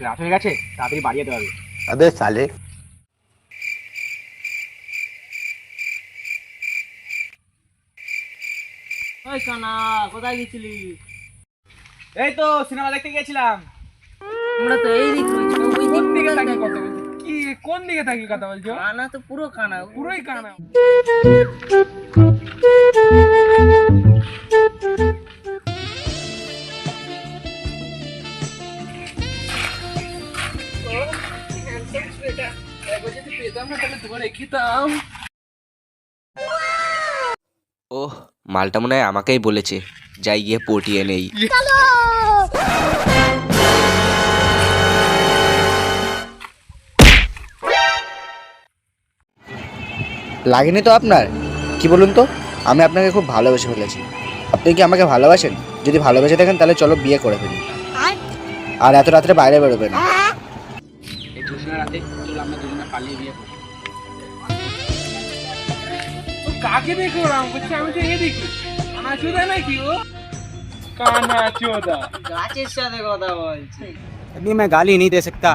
রাত হয়ে গেছে, তাড়াতাড়ি বাড়ি যেতে হবে। अबे साले। ওই কানা, কোথায় গেছিলি? এই তো সিনেমা দেখতে গেছিলাম। আমরা তো এই দিক রয়েছি, ওই দিক দিকে কোথায় তাকিয়ে দেখো? কথা বলছো? কি কোন দিকে তাকিয়ে কথা বলছো? কানা তো পুরো কানা, পুরোই কানা। ওহ, মালটা মনে হয় আমাকেই বলেছে, যাই গিয়ে পটিয়ে নেই। লাগেনি তো আপনার? কি বলুন তো, আমি আপনাকে খুব ভালোবেসে ফেলেছি। আপনি কি আমাকে ভালোবাসেন? যদি ভালোবেসে থাকেন তাহলে চলো বিয়ে করে ফেলি। আর এত রাত্রে বাইরে বেরোবে না। এই দুজনের রাতে চল আমরা দুজনে পালিয়ে বিয়ে করি। তো কাকে দেখে ওরকম করছে? আমি তো এদিকে। কানা চোদা নাকি ও? কানা চোদা। গাছের সাথে কথা বলছি। अभी मैं गाली नहीं दे सकता।